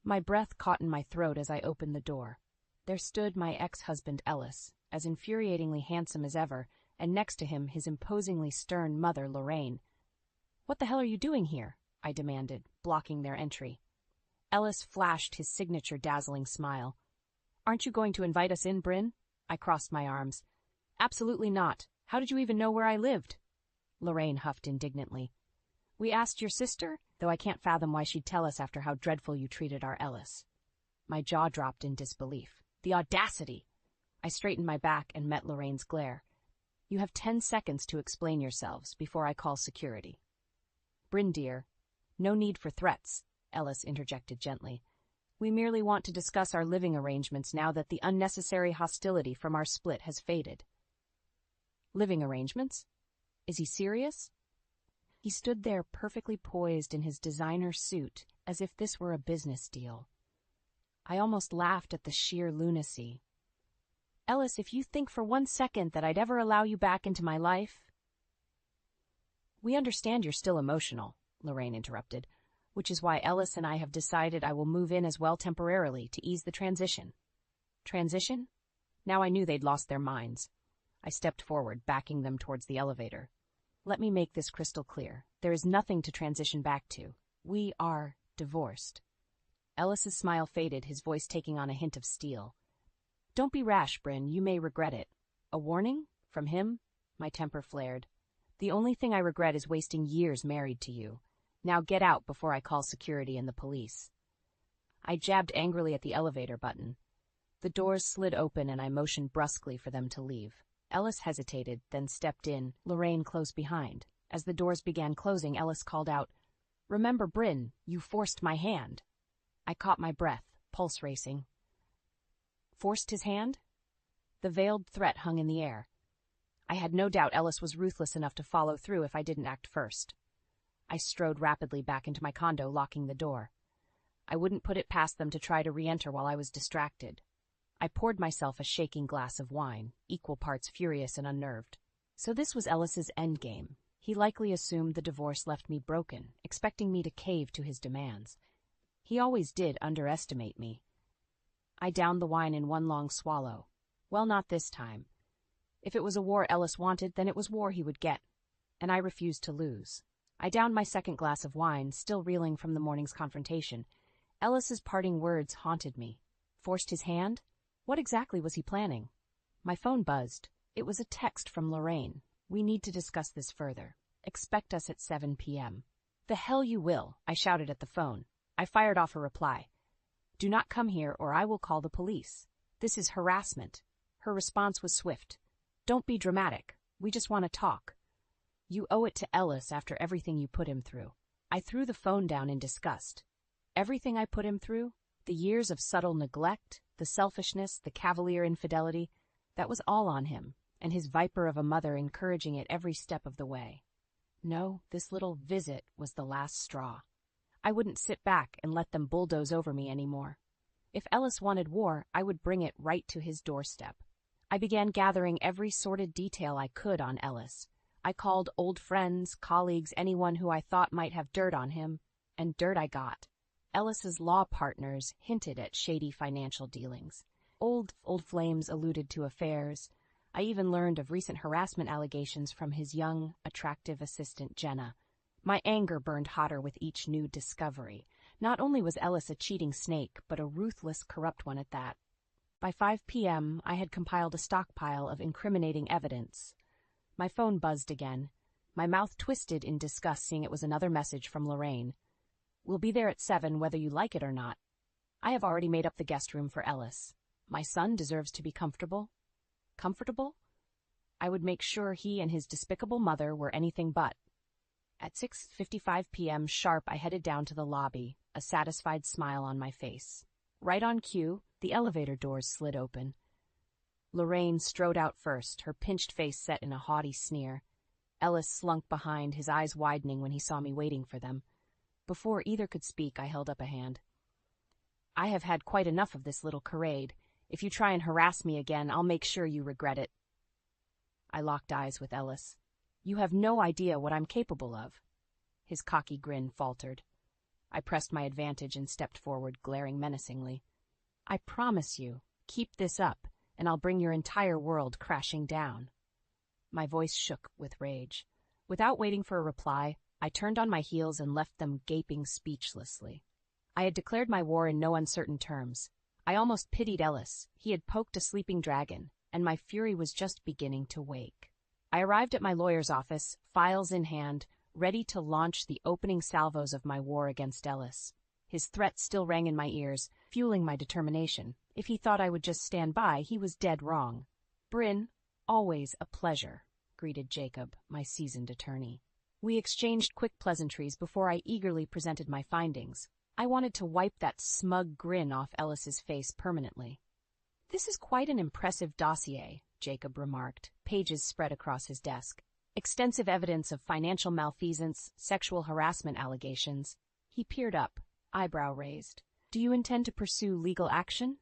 My breath caught in my throat as I opened the door. There stood my ex-husband Ellis, as infuriatingly handsome as ever, and next to him his imposingly stern mother, Lorraine. "What the hell are you doing here?" I demanded, blocking their entry. Ellis flashed his signature dazzling smile. "Aren't you going to invite us in, Bryn?" I crossed my arms. "Absolutely not. How did you even know where I lived?" Lorraine huffed indignantly. "We asked your sister, though I can't fathom why she'd tell us after how dreadful you treated our Ellis." My jaw dropped in disbelief. The audacity! I straightened my back and met Lorraine's glare. "You have 10 seconds to explain yourselves before I call security." "Bryn, dear, no need for threats," Ellis interjected gently. "We merely want to discuss our living arrangements now that the unnecessary hostility from our split has faded." "Living arrangements? Is he serious?" He stood there perfectly poised in his designer suit, as if this were a business deal. I almost laughed at the sheer lunacy. "Ellis, if you think for 1 second that I'd ever allow you back into my life—" "We understand you're still emotional," Lorraine interrupted, "which is why Ellis and I have decided I will move in as well temporarily to ease the transition." Transition? Now I knew they'd lost their minds. I stepped forward, backing them towards the elevator. "Let me make this crystal clear. There is nothing to transition back to. We are divorced." Ellis's smile faded, his voice taking on a hint of steel. "Don't be rash, Bryn. You may regret it." "A warning? From him?" My temper flared. "The only thing I regret is wasting years married to you. Now get out before I call security and the police." I jabbed angrily at the elevator button. The doors slid open and I motioned brusquely for them to leave. Ellis hesitated, then stepped in, Lorraine close behind. As the doors began closing, Ellis called out, "Remember, Bryn, you forced my hand." I caught my breath, pulse racing. Forced his hand? The veiled threat hung in the air. I had no doubt Ellis was ruthless enough to follow through if I didn't act first. I strode rapidly back into my condo, locking the door. I wouldn't put it past them to try to re-enter while I was distracted. I poured myself a shaking glass of wine, equal parts furious and unnerved. So this was Ellis's endgame. He likely assumed the divorce left me broken, expecting me to cave to his demands. He always did underestimate me. I downed the wine in one long swallow. Well, not this time. If it was a war Ellis wanted, then it was war he would get. And I refused to lose. I downed my second glass of wine, still reeling from the morning's confrontation. Ellis's parting words haunted me. Forced his hand? What exactly was he planning? My phone buzzed. It was a text from Lorraine. "We need to discuss this further. Expect us at 7 p.m. "The hell you will," I shouted at the phone. I fired off a reply. "Do not come here or I will call the police. This is harassment." Her response was swift. "Don't be dramatic. We just want to talk." "You owe it to Ellis after everything you put him through." I threw the phone down in disgust. Everything I put him through? The years of subtle neglect, the selfishness, the cavalier infidelity, that was all on him, and his viper of a mother encouraging it every step of the way. No, this little visit was the last straw. I wouldn't sit back and let them bulldoze over me anymore. If Ellis wanted war, I would bring it right to his doorstep. I began gathering every sordid detail I could on Ellis. I called old friends, colleagues, anyone who I thought might have dirt on him, and dirt I got. Ellis's law partners hinted at shady financial dealings. Old flames alluded to affairs. I even learned of recent harassment allegations from his young, attractive assistant, Jenna. My anger burned hotter with each new discovery. Not only was Ellis a cheating snake, but a ruthless, corrupt one at that. By 5 p.m., I had compiled a stockpile of incriminating evidence. My phone buzzed again. My mouth twisted in disgust seeing it was another message from Lorraine. "We'll be there at 7 whether you like it or not. I have already made up the guest room for Ellis. My son deserves to be comfortable." Comfortable? I would make sure he and his despicable mother were anything but. At 6:55 p.m. sharp, I headed down to the lobby, a satisfied smile on my face. Right on cue, the elevator doors slid open. Lorraine strode out first, her pinched face set in a haughty sneer. Ellis slunk behind, his eyes widening when he saw me waiting for them. Before either could speak, I held up a hand. "I have had quite enough of this little charade. If you try and harass me again, I'll make sure you regret it." I locked eyes with Ellis. "You have no idea what I'm capable of." His cocky grin faltered. I pressed my advantage and stepped forward, glaring menacingly. I promise you, keep this up, and I'll bring your entire world crashing down. My voice shook with rage. Without waiting for a reply, I turned on my heels and left them gaping speechlessly. I had declared my war in no uncertain terms. I almost pitied Ellis. He had poked a sleeping dragon, and my fury was just beginning to wake. I arrived at my lawyer's office, files in hand, ready to launch the opening salvos of my war against Ellis. His threat still rang in my ears, fueling my determination. If he thought I would just stand by, he was dead wrong. "Bryn, always a pleasure," greeted Jacob, my seasoned attorney. We exchanged quick pleasantries before I eagerly presented my findings. I wanted to wipe that smug grin off Ellis's face permanently. "This is quite an impressive dossier," Jacob remarked, pages spread across his desk. "Extensive evidence of financial malfeasance, sexual harassment allegations." He peered up, eyebrow raised. "Do you intend to pursue legal action?"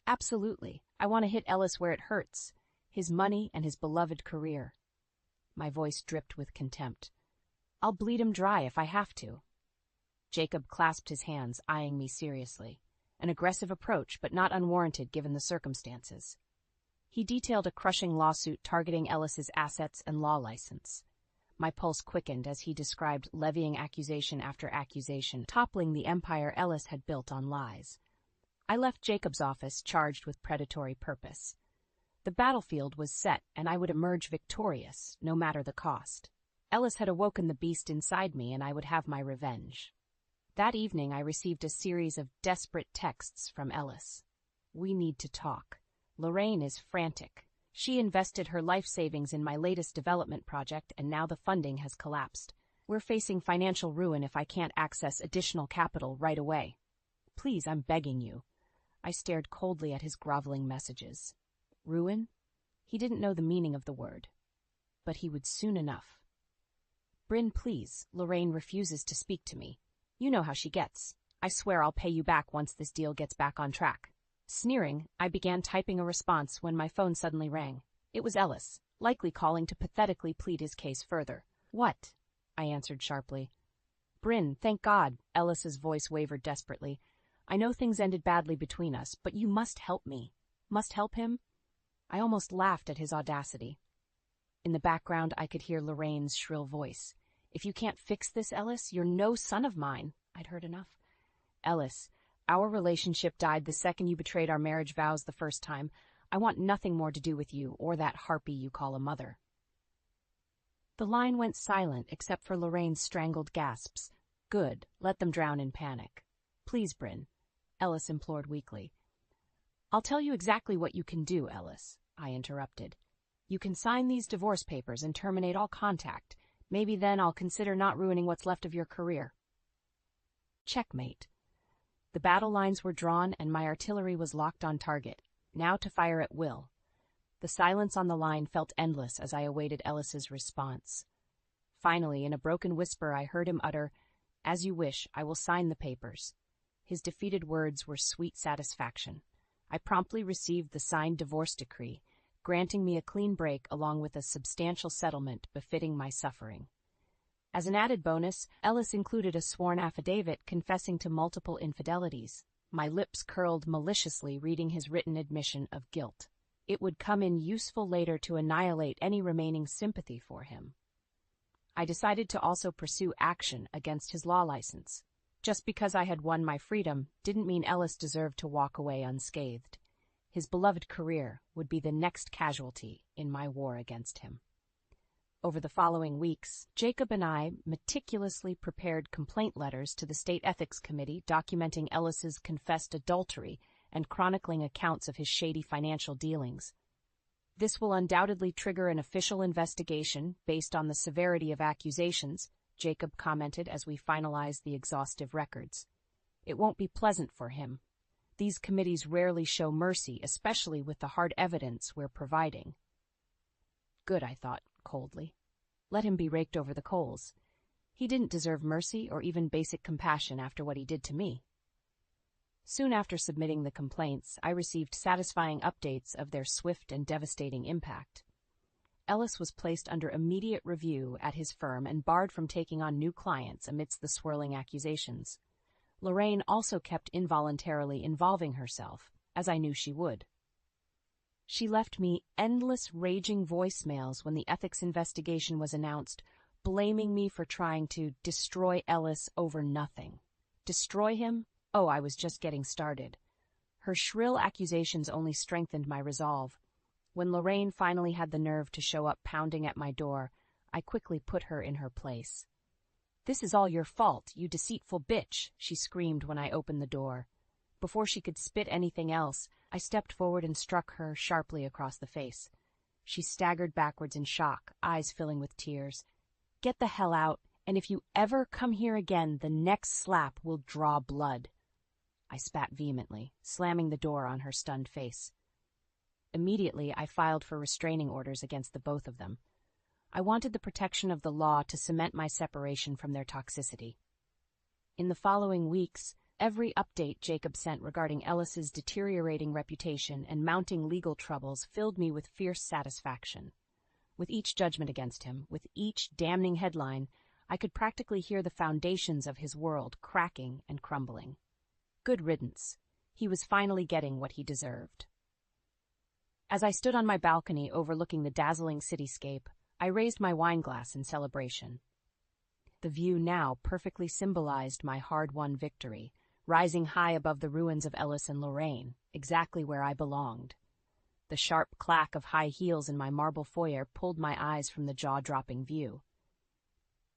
"Absolutely. I want to hit Ellis where it hurts, his money and his beloved career." My voice dripped with contempt. "I'll bleed him dry if I have to." Jacob clasped his hands, eyeing me seriously. An aggressive approach, but not unwarranted given the circumstances. He detailed a crushing lawsuit targeting Ellis's assets and law license. My pulse quickened as he described levying accusation after accusation, toppling the empire Ellis had built on lies. I left Jacob's office charged with predatory purpose. The battlefield was set, and I would emerge victorious, no matter the cost. Ellis had awoken the beast inside me, and I would have my revenge. That evening I received a series of desperate texts from Ellis. "We need to talk. Lorraine is frantic. She invested her life savings in my latest development project, and now the funding has collapsed. We're facing financial ruin if I can't access additional capital right away. Please, I'm begging you." I stared coldly at his groveling messages. Ruin? He didn't know the meaning of the word. But he would soon enough. "Bryn, please, Lorraine refuses to speak to me. You know how she gets. I swear I'll pay you back once this deal gets back on track." Sneering, I began typing a response when my phone suddenly rang. It was Ellis, likely calling to pathetically plead his case further. "What?" I answered sharply. "Bryn, thank God," Ellis's voice wavered desperately. "I know things ended badly between us, but you must help me." Must help him? I almost laughed at his audacity. In the background, I could hear Lorraine's shrill voice. "If you can't fix this, Ellis, you're no son of mine." I'd heard enough. "Ellis, our relationship died the second you betrayed our marriage vows the first time. I want nothing more to do with you or that harpy you call a mother." The line went silent except for Lorraine's strangled gasps. "Good, let them drown in panic." "Please, Bryn," Ellis implored weakly. "I'll tell you exactly what you can do, Ellis," I interrupted. "You can sign these divorce papers and terminate all contact. Maybe then I'll consider not ruining what's left of your career." Checkmate. The battle lines were drawn and my artillery was locked on target, now to fire at will. The silence on the line felt endless as I awaited Ellis's response. Finally, in a broken whisper, I heard him utter, "As you wish, I will sign the papers." His defeated words were sweet satisfaction. I promptly received the signed divorce decree, granting me a clean break along with a substantial settlement befitting my suffering. As an added bonus, Ellis included a sworn affidavit confessing to multiple infidelities. My lips curled maliciously reading his written admission of guilt. It would come in useful later to annihilate any remaining sympathy for him. I decided to also pursue action against his law license. Just because I had won my freedom didn't mean Ellis deserved to walk away unscathed. His beloved career would be the next casualty in my war against him. Over the following weeks, Jacob and I meticulously prepared complaint letters to the State Ethics Committee documenting Ellis's confessed adultery and chronicling accounts of his shady financial dealings. "This will undoubtedly trigger an official investigation based on the severity of accusations," Jacob commented as we finalized the exhaustive records. "It won't be pleasant for him. These committees rarely show mercy, especially with the hard evidence we're providing." Good, I thought, coldly. Let him be raked over the coals. He didn't deserve mercy or even basic compassion after what he did to me. Soon after submitting the complaints, I received satisfying updates of their swift and devastating impact. Ellis was placed under immediate review at his firm and barred from taking on new clients amidst the swirling accusations. Lorraine also kept involuntarily involving herself, as I knew she would. She left me endless raging voicemails when the ethics investigation was announced, blaming me for trying to destroy Ellis over nothing. Destroy him? Oh, I was just getting started. Her shrill accusations only strengthened my resolve. When Lorraine finally had the nerve to show up pounding at my door, I quickly put her in her place. "This is all your fault, you deceitful bitch," she screamed when I opened the door. Before she could spit anything else, I stepped forward and struck her sharply across the face. She staggered backwards in shock, eyes filling with tears. "Get the hell out, and if you ever come here again, the next slap will draw blood." I spat vehemently, slamming the door on her stunned face. Immediately, I filed for restraining orders against the both of them. I wanted the protection of the law to cement my separation from their toxicity. In the following weeks, every update Jacob sent regarding Ellis's deteriorating reputation and mounting legal troubles filled me with fierce satisfaction. With each judgment against him, with each damning headline, I could practically hear the foundations of his world cracking and crumbling. Good riddance. He was finally getting what he deserved. As I stood on my balcony overlooking the dazzling cityscape, I raised my wineglass in celebration. The view now perfectly symbolized my hard-won victory, rising high above the ruins of Ellis and Lorraine, exactly where I belonged. The sharp clack of high heels in my marble foyer pulled my eyes from the jaw-dropping view.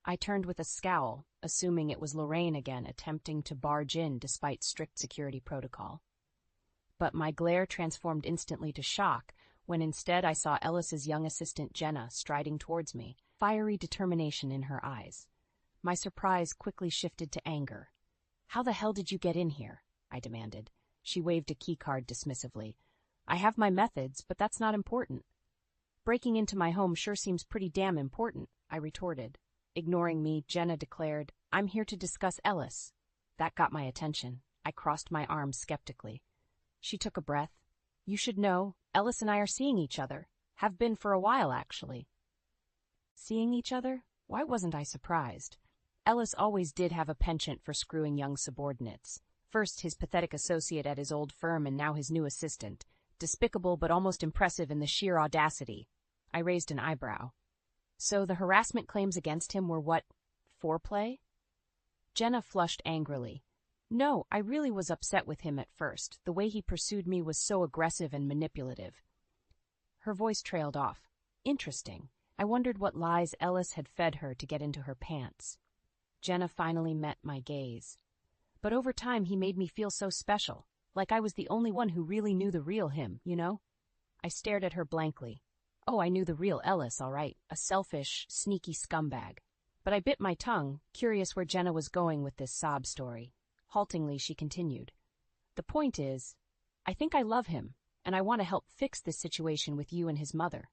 I turned with a scowl, assuming it was Lorraine again attempting to barge in despite strict security protocol. But my glare transformed instantly to shock when instead I saw Ellis's young assistant Jenna striding towards me, fiery determination in her eyes. My surprise quickly shifted to anger. "How the hell did you get in here?" I demanded. She waved a keycard dismissively. "I have my methods, but that's not important." "Breaking into my home sure seems pretty damn important," I retorted. Ignoring me, Jenna declared, "I'm here to discuss Ellis." That got my attention. I crossed my arms skeptically. She took a breath. "You should know, Ellis and I are seeing each other. Have been for a while, actually." Seeing each other? Why wasn't I surprised? Ellis always did have a penchant for screwing young subordinates. First his pathetic associate at his old firm and now his new assistant. Despicable but almost impressive in the sheer audacity. I raised an eyebrow. So the harassment claims against him were what? Foreplay? Jenna flushed angrily. "No, I really was upset with him at first. The way he pursued me was so aggressive and manipulative." Her voice trailed off. Interesting. I wondered what lies Ellis had fed her to get into her pants. Jenna finally met my gaze. "But over time he made me feel so special, like I was the only one who really knew the real him, you know?" I stared at her blankly. Oh, I knew the real Ellis, all right, a selfish, sneaky scumbag. But I bit my tongue, curious where Jenna was going with this sob story. Haltingly, she continued. "The point is, I think I love him, and I want to help fix this situation with you and his mother."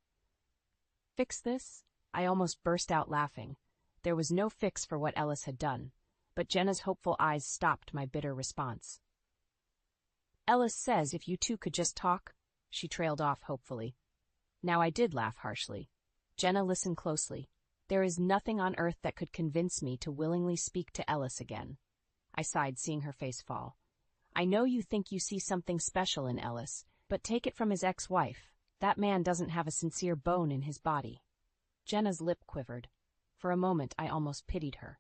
Fix this? I almost burst out laughing. There was no fix for what Ellis had done, but Jenna's hopeful eyes stopped my bitter response. "Ellis says if you two could just talk," she trailed off hopefully. Now I did laugh harshly. "Jenna, listen closely. There is nothing on earth that could convince me to willingly speak to Ellis again." I sighed, seeing her face fall. "I know you think you see something special in Ellis, but take it from his ex-wife. That man doesn't have a sincere bone in his body." Jenna's lip quivered. For a moment, I almost pitied her.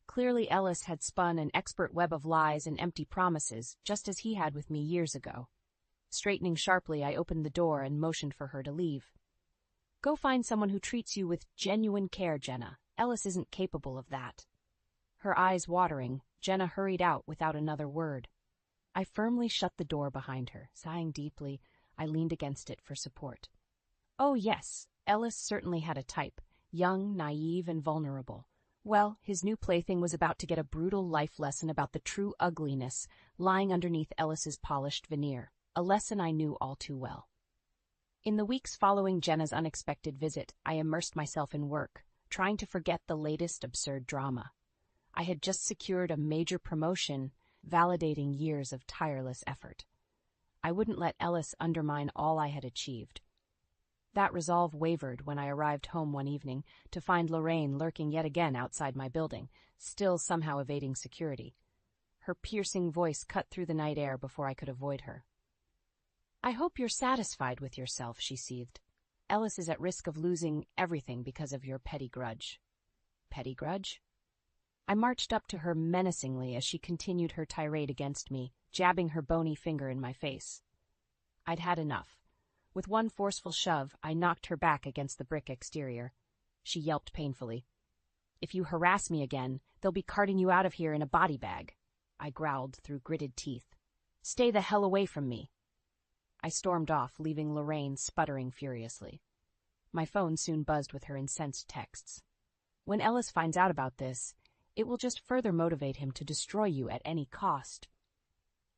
Clearly Ellis had spun an expert web of lies and empty promises, just as he had with me years ago. Straightening sharply, I opened the door and motioned for her to leave. "Go find someone who treats you with genuine care, Jenna. Ellis isn't capable of that." Her eyes watering, Jenna hurried out without another word. I firmly shut the door behind her. Sighing deeply, I leaned against it for support. Oh yes, Ellis certainly had a type, young, naive, and vulnerable. Well, his new plaything was about to get a brutal life lesson about the true ugliness lying underneath Ellis's polished veneer, a lesson I knew all too well. In the weeks following Jenna's unexpected visit, I immersed myself in work, trying to forget the latest absurd drama. I had just secured a major promotion, validating years of tireless effort. I wouldn't let Ellis undermine all I had achieved. That resolve wavered when I arrived home one evening to find Lorraine lurking yet again outside my building, still somehow evading security. Her piercing voice cut through the night air before I could avoid her. "I hope you're satisfied with yourself," she seethed. "Ellis is at risk of losing everything because of your petty grudge." Petty grudge? I marched up to her menacingly as she continued her tirade against me, jabbing her bony finger in my face. I'd had enough. With one forceful shove, I knocked her back against the brick exterior. She yelped painfully. "If you harass me again, they'll be carting you out of here in a body bag," I growled through gritted teeth. "Stay the hell away from me." I stormed off, leaving Lorraine sputtering furiously. My phone soon buzzed with her incensed texts. "When Ellis finds out about this, it will just further motivate him to destroy you at any cost."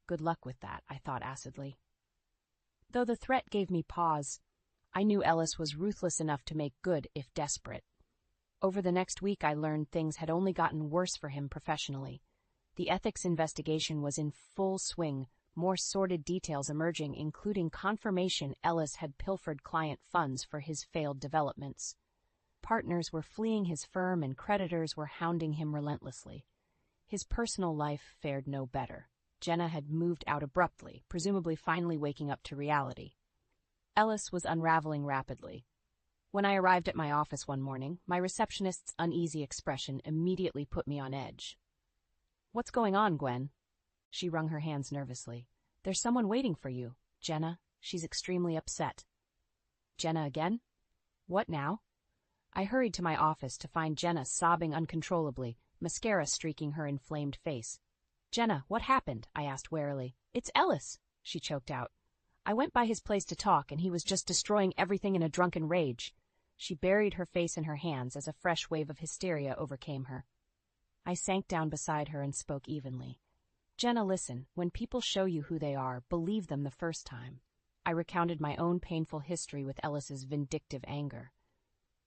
Good luck with that, I thought acidly. Though the threat gave me pause, I knew Ellis was ruthless enough to make good if desperate. Over the next week, I learned things had only gotten worse for him professionally. The ethics investigation was in full swing, more sordid details emerging, including confirmation Ellis had pilfered client funds for his failed developments. Partners were fleeing his firm and creditors were hounding him relentlessly. His personal life fared no better. Jenna had moved out abruptly, presumably finally waking up to reality. Ellis was unraveling rapidly. When I arrived at my office one morning, my receptionist's uneasy expression immediately put me on edge. "What's going on, Gwen?" She wrung her hands nervously. "There's someone waiting for you. Jenna, she's extremely upset." "Jenna again? What now?" I hurried to my office to find Jenna sobbing uncontrollably, mascara streaking her inflamed face. "Jenna, what happened?" I asked warily. "It's Ellis," she choked out. "I went by his place to talk, and he was just destroying everything in a drunken rage." She buried her face in her hands as a fresh wave of hysteria overcame her. I sank down beside her and spoke evenly. "Jenna, listen, when people show you who they are, believe them the first time." I recounted my own painful history with Ellis's vindictive anger.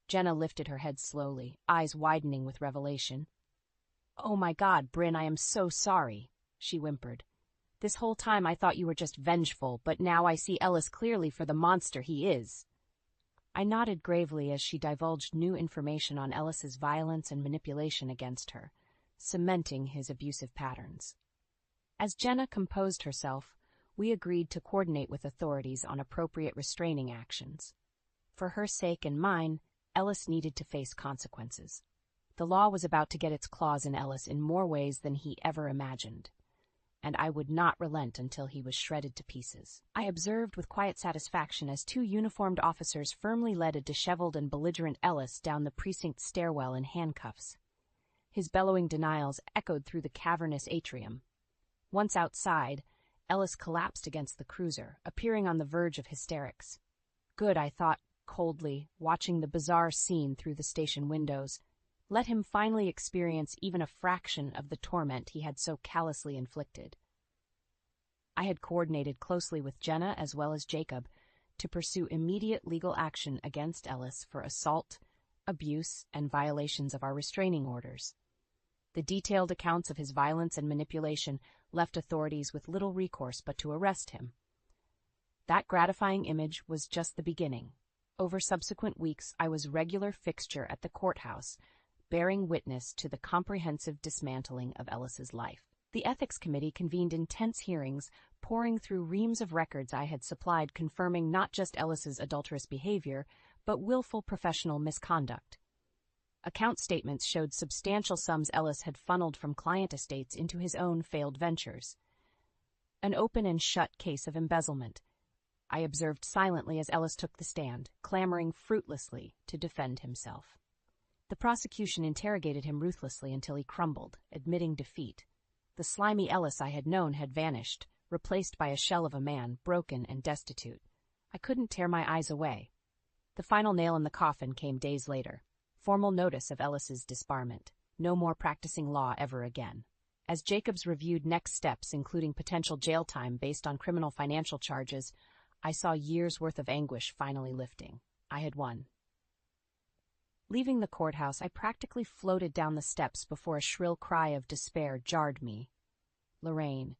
Jenna lifted her head slowly, eyes widening with revelation. "Oh my God, Bryn, I am so sorry," she whimpered. "This whole time I thought you were just vengeful, but now I see Ellis clearly for the monster he is." I nodded gravely as she divulged new information on Ellis's violence and manipulation against her, cementing his abusive patterns. As Jenna composed herself, we agreed to coordinate with authorities on appropriate restraining actions. For her sake and mine, Ellis needed to face consequences. The law was about to get its claws in Ellis in more ways than he ever imagined, and I would not relent until he was shredded to pieces. I observed with quiet satisfaction as two uniformed officers firmly led a disheveled and belligerent Ellis down the precinct stairwell in handcuffs. His bellowing denials echoed through the cavernous atrium. Once outside, Ellis collapsed against the cruiser, appearing on the verge of hysterics. Good, I thought coldly, watching the bizarre scene through the station windows. Let him finally experience even a fraction of the torment he had so callously inflicted. I had coordinated closely with Jenna as well as Jacob to pursue immediate legal action against Ellis for assault, abuse, and violations of our restraining orders. The detailed accounts of his violence and manipulation left authorities with little recourse but to arrest him. That gratifying image was just the beginning. Over subsequent weeks, I was regular fixture at the courthouse, bearing witness to the comprehensive dismantling of Ellis's life. The ethics committee convened intense hearings, poring through reams of records I had supplied confirming not just Ellis's adulterous behavior, but willful professional misconduct. Account statements showed substantial sums Ellis had funneled from client estates into his own failed ventures. An open and shut case of embezzlement. I observed silently as Ellis took the stand, clamoring fruitlessly to defend himself. The prosecution interrogated him ruthlessly until he crumbled, admitting defeat. The slimy Ellis I had known had vanished, replaced by a shell of a man, broken and destitute. I couldn't tear my eyes away. The final nail in the coffin came days later. Formal notice of Ellis's disbarment. No more practicing law ever again. As Jacobs reviewed next steps, including potential jail time based on criminal financial charges, I saw years' worth of anguish finally lifting. I had won. Leaving the courthouse, I practically floated down the steps before a shrill cry of despair jarred me. Lorraine.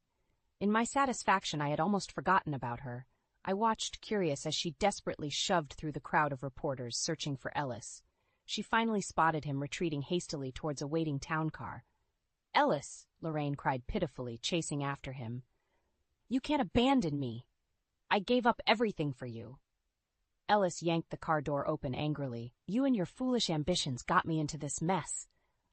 In my satisfaction, I had almost forgotten about her. I watched, curious, as she desperately shoved through the crowd of reporters searching for Ellis. She finally spotted him retreating hastily towards a waiting town car. "Ellis, Lorraine cried pitifully, chasing after him. "You can't abandon me. I gave up everything for you." Ellis yanked the car door open angrily. "You and your foolish ambitions got me into this mess.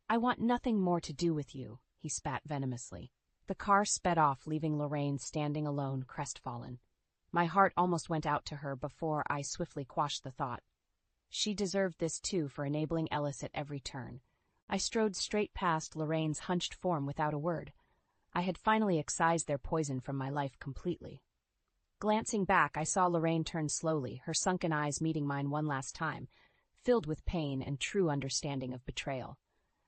I want nothing more to do with you," he spat venomously. The car sped off, leaving Lorraine standing alone, crestfallen. My heart almost went out to her before I swiftly quashed the thought. She deserved this too for enabling Ellis at every turn. I strode straight past Lorraine's hunched form without a word. I had finally excised their poison from my life completely. Glancing back, I saw Lorraine turn slowly, her sunken eyes meeting mine one last time, filled with pain and true understanding of betrayal.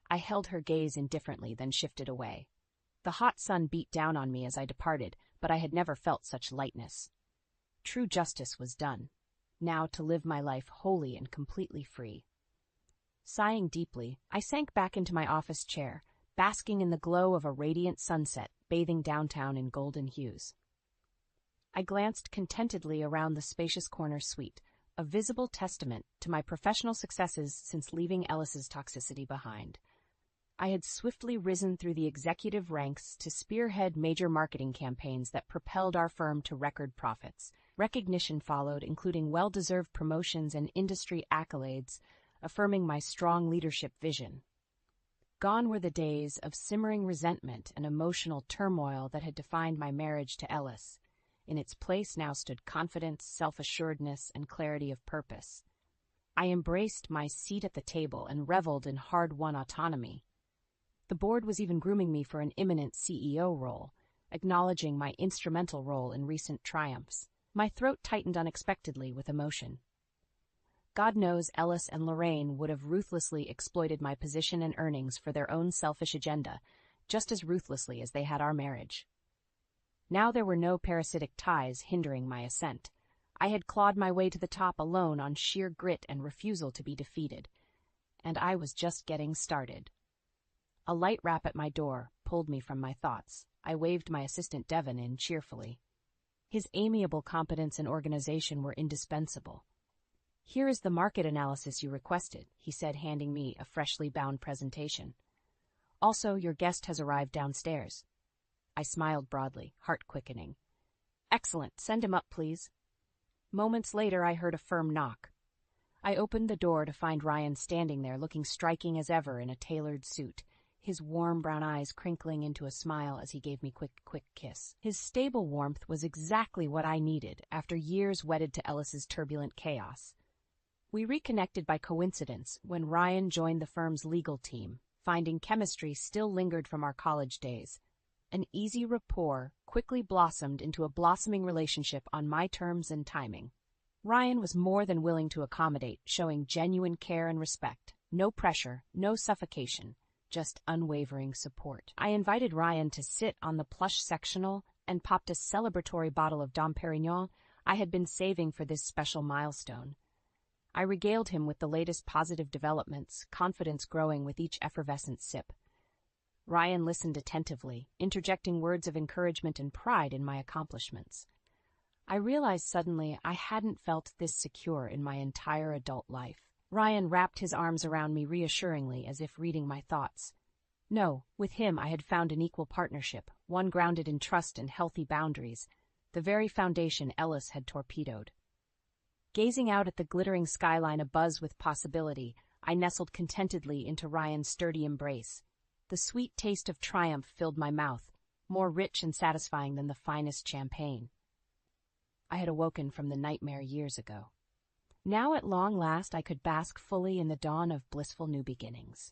I held her gaze indifferently, then shifted away. The hot sun beat down on me as I departed, but I had never felt such lightness. True justice was done. Now to live my life wholly and completely free. Sighing deeply, I sank back into my office chair, basking in the glow of a radiant sunset bathing downtown in golden hues. I glanced contentedly around the spacious corner suite, a visible testament to my professional successes since leaving Ellis's toxicity behind. I had swiftly risen through the executive ranks to spearhead major marketing campaigns that propelled our firm to record profits. Recognition followed, including well-deserved promotions and industry accolades, affirming my strong leadership vision. Gone were the days of simmering resentment and emotional turmoil that had defined my marriage to Ellis. In its place now stood confidence, self-assuredness, and clarity of purpose. I embraced my seat at the table and reveled in hard-won autonomy. The board was even grooming me for an imminent CEO role, acknowledging my instrumental role in recent triumphs. My throat tightened unexpectedly with emotion. God knows Ellis and Lorraine would have ruthlessly exploited my position and earnings for their own selfish agenda, just as ruthlessly as they had our marriage. Now there were no parasitic ties hindering my ascent. I had clawed my way to the top alone on sheer grit and refusal to be defeated. And I was just getting started. A light rap at my door pulled me from my thoughts. I waved my assistant Devon in cheerfully. His amiable competence and organization were indispensable. "Here is the market analysis you requested," he said, handing me a freshly bound presentation. "Also, your guest has arrived downstairs." I smiled broadly, heart quickening. "Excellent. Send him up, please." Moments later, I heard a firm knock. I opened the door to find Ryan standing there, looking striking as ever in a tailored suit, his warm brown eyes crinkling into a smile as he gave me quick kiss. His stable warmth was exactly what I needed after years wedded to Ellis's turbulent chaos. We reconnected by coincidence when Ryan joined the firm's legal team, finding chemistry still lingered from our college days. An easy rapport quickly blossomed into a blossoming relationship on my terms and timing. Ryan was more than willing to accommodate, showing genuine care and respect. No pressure, no suffocation, just unwavering support. I invited Ryan to sit on the plush sectional and popped a celebratory bottle of Dom Perignon I had been saving for this special milestone. I regaled him with the latest positive developments, confidence growing with each effervescent sip. Ryan listened attentively, interjecting words of encouragement and pride in my accomplishments. I realized suddenly I hadn't felt this secure in my entire adult life. Ryan wrapped his arms around me reassuringly, as if reading my thoughts. No, with him I had found an equal partnership, one grounded in trust and healthy boundaries, the very foundation Ellis had torpedoed. Gazing out at the glittering skyline abuzz with possibility, I nestled contentedly into Ryan's sturdy embrace. The sweet taste of triumph filled my mouth, more rich and satisfying than the finest champagne. I had awoken from the nightmare years ago. Now at long last I could bask fully in the dawn of blissful new beginnings.